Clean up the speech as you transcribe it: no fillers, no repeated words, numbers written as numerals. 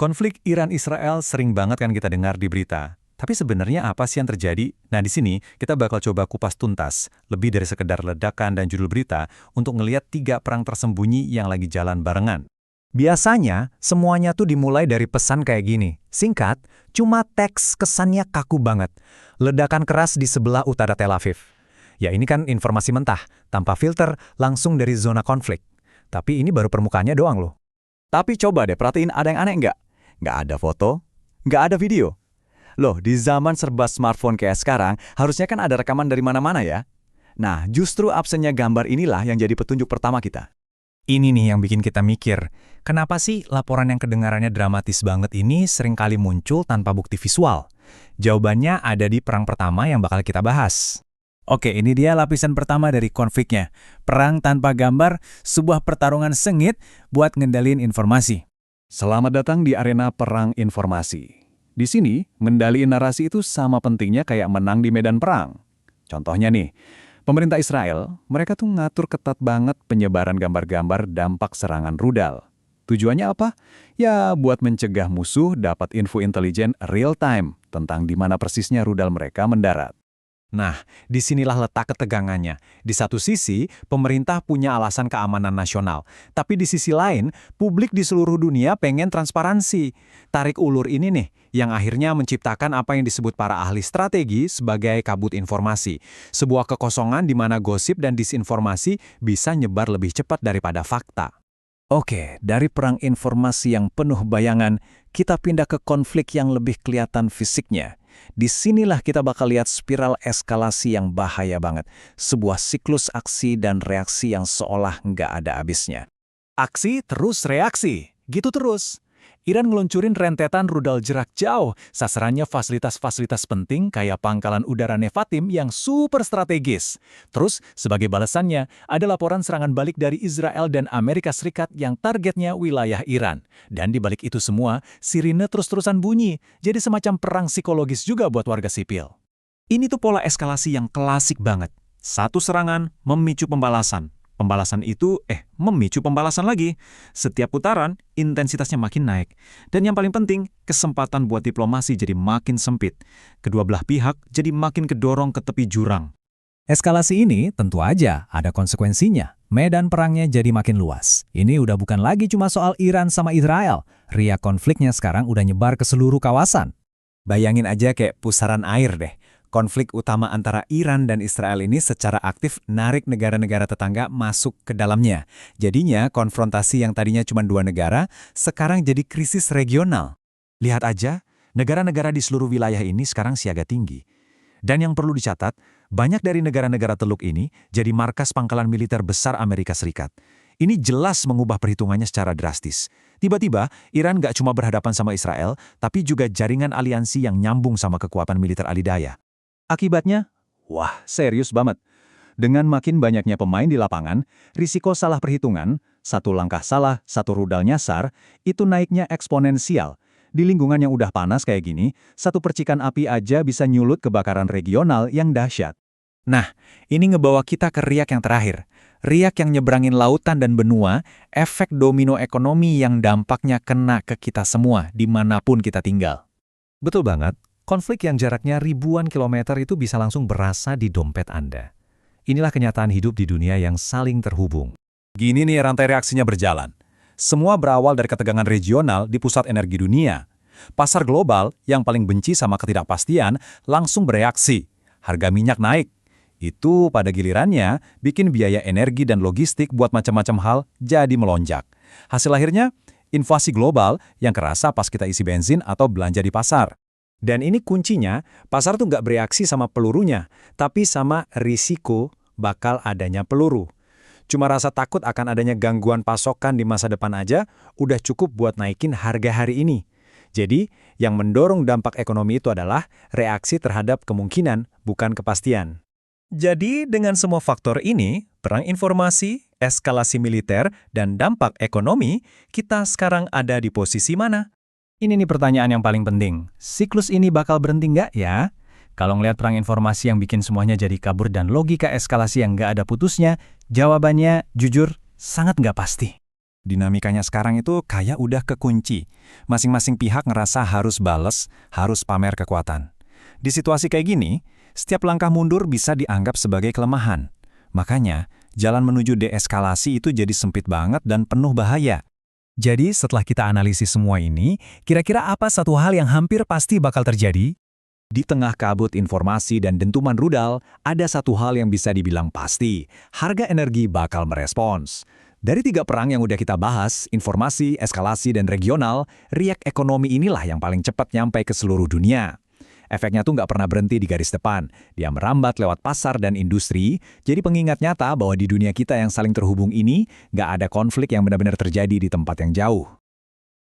Konflik Iran-Israel sering banget kan kita dengar di berita. Tapi sebenarnya apa sih yang terjadi? Nah, di sini kita bakal coba kupas tuntas, lebih dari sekedar ledakan dan judul berita, untuk ngelihat 3 perang tersembunyi yang lagi jalan barengan. Biasanya, semuanya tuh dimulai dari pesan kayak gini. Singkat, cuma teks kesannya kaku banget. Ledakan keras di sebelah utara Tel Aviv. Ya ini kan informasi mentah, tanpa filter, langsung dari zona konflik. Tapi ini baru permukaannya doang loh. Tapi coba deh perhatiin ada yang aneh nggak? Nggak ada foto, nggak ada video. Loh, di zaman serba smartphone kayak sekarang, harusnya kan ada rekaman dari mana-mana ya? Nah, justru absennya gambar inilah yang jadi petunjuk pertama kita. Ini nih yang bikin kita mikir, kenapa sih laporan yang kedengarannya dramatis banget ini seringkali muncul tanpa bukti visual? Jawabannya ada di perang pertama yang bakal kita bahas. Oke, ini dia lapisan pertama dari konfliknya. Perang tanpa gambar, sebuah pertarungan sengit buat ngendaliin informasi. Selamat datang di arena perang informasi. Di sini, ngendaliin narasi itu sama pentingnya kayak menang di medan perang. Contohnya nih, pemerintah Israel, mereka tuh ngatur ketat banget penyebaran gambar-gambar dampak serangan rudal. Tujuannya apa? Ya, buat mencegah musuh dapat info intelijen real time tentang di mana persisnya rudal mereka mendarat. Nah, disinilah letak ketegangannya. Di satu sisi, pemerintah punya alasan keamanan nasional. Tapi di sisi lain, publik di seluruh dunia pengen transparansi. Tarik ulur ini nih, yang akhirnya menciptakan apa yang disebut para ahli strategi sebagai kabut informasi. Sebuah kekosongan di mana gosip dan disinformasi bisa nyebar lebih cepat daripada fakta. Oke, dari perang informasi yang penuh bayangan, kita pindah ke konflik yang lebih kelihatan fisiknya. Disinilah kita bakal lihat spiral eskalasi yang bahaya banget. Sebuah siklus aksi dan reaksi yang seolah nggak ada habisnya. Aksi terus reaksi, gitu terus. Iran ngeluncurin rentetan rudal jarak jauh, sasarannya fasilitas-fasilitas penting kayak pangkalan udara Nevatim yang super strategis. Terus, sebagai balasannya, ada laporan serangan balik dari Israel dan Amerika Serikat yang targetnya wilayah Iran. Dan di balik itu semua, sirine terus-terusan bunyi, jadi semacam perang psikologis juga buat warga sipil. Ini tuh pola eskalasi yang klasik banget. Satu serangan memicu pembalasan. Pembalasan itu, memicu pembalasan lagi. Setiap putaran, intensitasnya makin naik. Dan yang paling penting, kesempatan buat diplomasi jadi makin sempit. Kedua belah pihak jadi makin kedorong ke tepi jurang. Eskalasi ini tentu aja ada konsekuensinya. Medan perangnya jadi makin luas. Ini udah bukan lagi cuma soal Iran sama Israel. Riak konfliknya sekarang udah nyebar ke seluruh kawasan. Bayangin aja kayak pusaran air deh. Konflik utama antara Iran dan Israel ini secara aktif narik negara-negara tetangga masuk ke dalamnya. Jadinya konfrontasi yang tadinya cuma 2 negara, sekarang jadi krisis regional. Lihat aja, negara-negara di seluruh wilayah ini sekarang siaga tinggi. Dan yang perlu dicatat, banyak dari negara-negara Teluk ini jadi markas pangkalan militer besar Amerika Serikat. Ini jelas mengubah perhitungannya secara drastis. Tiba-tiba, Iran gak cuma berhadapan sama Israel, tapi juga jaringan aliansi yang nyambung sama kekuatan militer alidaya. Akibatnya, wah serius banget. Dengan makin banyaknya pemain di lapangan, risiko salah perhitungan, satu langkah salah, satu rudal nyasar, itu naiknya eksponensial. Di lingkungan yang udah panas kayak gini, satu percikan api aja bisa nyulut kebakaran regional yang dahsyat. Nah, ini ngebawa kita ke riak yang terakhir. Riak yang nyebrangin lautan dan benua, efek domino ekonomi yang dampaknya kena ke kita semua, dimanapun kita tinggal. Betul banget. Konflik yang jaraknya ribuan kilometer itu bisa langsung berasa di dompet Anda. Inilah kenyataan hidup di dunia yang saling terhubung. Gini nih rantai reaksinya berjalan. Semua berawal dari ketegangan regional di pusat energi dunia. Pasar global yang paling benci sama ketidakpastian langsung bereaksi. Harga minyak naik. Itu pada gilirannya bikin biaya energi dan logistik buat macam-macam hal jadi melonjak. Hasil akhirnya, inflasi global yang kerasa pas kita isi bensin atau belanja di pasar. Dan ini kuncinya, pasar tuh nggak bereaksi sama pelurunya, tapi sama risiko bakal adanya peluru. Cuma rasa takut akan adanya gangguan pasokan di masa depan aja, udah cukup buat naikin harga hari ini. Jadi, yang mendorong dampak ekonomi itu adalah reaksi terhadap kemungkinan, bukan kepastian. Jadi, dengan semua faktor ini, perang informasi, eskalasi militer, dan dampak ekonomi, kita sekarang ada di posisi mana? Ini nih pertanyaan yang paling penting. Siklus ini bakal berhenti nggak ya? Kalau ngelihat perang informasi yang bikin semuanya jadi kabur dan logika eskalasi yang nggak ada putusnya, jawabannya jujur sangat nggak pasti. Dinamikanya sekarang itu kayak udah kekunci. Masing-masing pihak ngerasa harus bales, harus pamer kekuatan. Di situasi kayak gini, setiap langkah mundur bisa dianggap sebagai kelemahan. Makanya, jalan menuju deeskalasi itu jadi sempit banget dan penuh bahaya. Jadi setelah kita analisis semua ini, kira-kira apa satu hal yang hampir pasti bakal terjadi? Di tengah kabut informasi dan dentuman rudal, ada satu hal yang bisa dibilang pasti. Harga energi bakal merespons. Dari 3 perang yang udah kita bahas, informasi, eskalasi, dan regional, riak ekonomi inilah yang paling cepat nyampe ke seluruh dunia. Efeknya tuh nggak pernah berhenti di garis depan. Dia merambat lewat pasar dan industri, jadi pengingat nyata bahwa di dunia kita yang saling terhubung ini, nggak ada konflik yang benar-benar terjadi di tempat yang jauh.